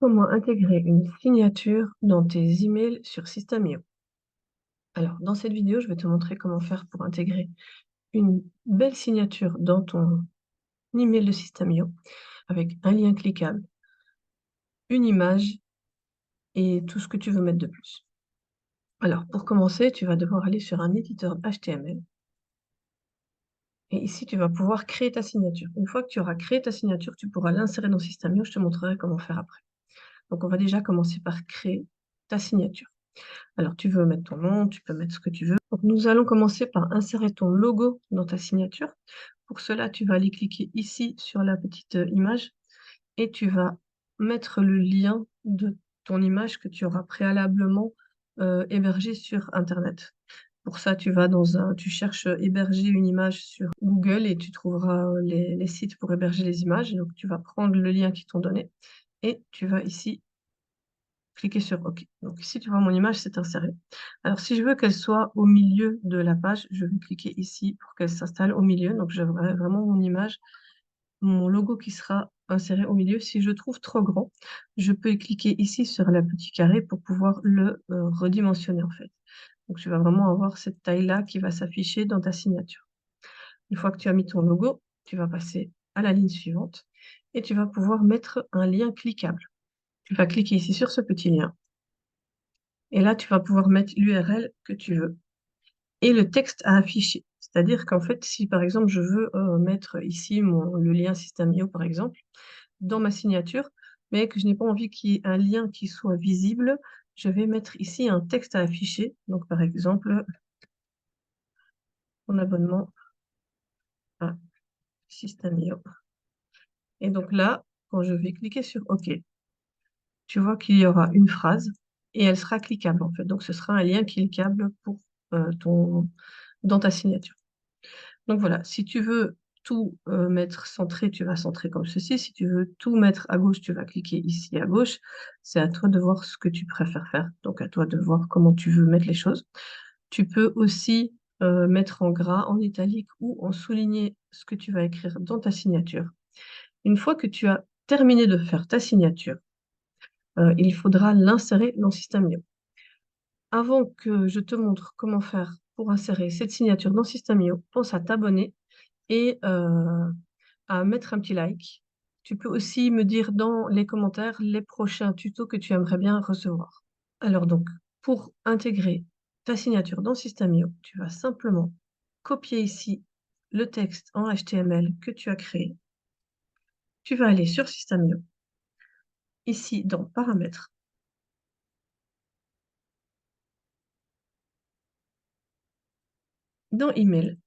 Comment intégrer une signature dans tes emails sur System.io? Alors, dans cette vidéo, je vais te montrer comment faire pour intégrer une belle signature dans ton email de System.io avec un lien cliquable, une image et tout ce que tu veux mettre de plus. Alors, pour commencer, tu vas devoir aller sur un éditeur HTML et ici, tu vas pouvoir créer ta signature. Une fois que tu auras créé ta signature, tu pourras l'insérer dans System.io. Je te montrerai comment faire après. Donc, on va déjà commencer par créer ta signature. Alors, tu veux mettre ton nom, tu peux mettre ce que tu veux. Donc, nous allons commencer par insérer ton logo dans ta signature. Pour cela, tu vas aller cliquer ici sur la petite image et tu vas mettre le lien de ton image que tu auras préalablement hébergée sur Internet. Pour ça, tu cherches héberger une image sur Google et tu trouveras les sites pour héberger les images. Donc, tu vas prendre le lien qu'ils t'ont donné et tu vas ici cliquer sur OK. Donc ici, tu vois, mon image s'est insérée. Alors, si je veux qu'elle soit au milieu de la page, je vais cliquer ici pour qu'elle s'installe au milieu. Donc, j'aurai vraiment mon image, mon logo qui sera inséré au milieu. Si je trouve trop grand, je peux cliquer ici sur le petit carré pour pouvoir le redimensionner, en fait. Donc, tu vas vraiment avoir cette taille-là qui va s'afficher dans ta signature. Une fois que tu as mis ton logo, tu vas passer à la ligne suivante et tu vas pouvoir mettre un lien cliquable. Tu vas cliquer ici sur ce petit lien. Et là, tu vas pouvoir mettre l'URL que tu veux et le texte à afficher. C'est-à-dire qu'en fait, si par exemple, je veux mettre ici le lien System.io, par exemple, dans ma signature, mais que je n'ai pas envie qu'il y ait un lien qui soit visible, je vais mettre ici un texte à afficher. Donc, par exemple, mon abonnement à System.io. Et donc là, quand je vais cliquer sur OK, tu vois qu'il y aura une phrase et elle sera cliquable en fait. Donc, ce sera un lien cliquable pour dans ta signature. Donc voilà, si tu veux tout mettre centré, tu vas centrer comme ceci. Si tu veux tout mettre à gauche, tu vas cliquer ici à gauche. C'est à toi de voir ce que tu préfères faire. Donc à toi de voir comment tu veux mettre les choses. Tu peux aussi mettre en gras, en italique ou en souligner ce que tu vas écrire dans ta signature. Une fois que tu as terminé de faire ta signature, il faudra l'insérer dans System.io. Avant que je te montre comment faire pour insérer cette signature dans System.io, pense à t'abonner et à mettre un petit like. Tu peux aussi me dire dans les commentaires les prochains tutos que tu aimerais bien recevoir. Alors donc, pour intégrer ta signature dans System.io, tu vas simplement copier ici le texte en HTML que tu as créé. Tu vas aller sur System.io, ici dans Paramètres, dans Email,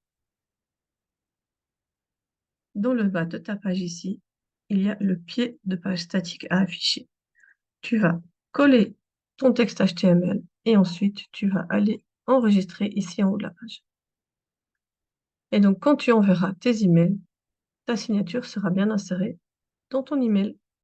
dans le bas de ta page ici, il y a le pied de page statique à afficher. Tu vas coller ton texte HTML et ensuite tu vas aller enregistrer ici en haut de la page. Et donc, quand tu enverras tes emails, ta signature sera bien insérée dans ton email.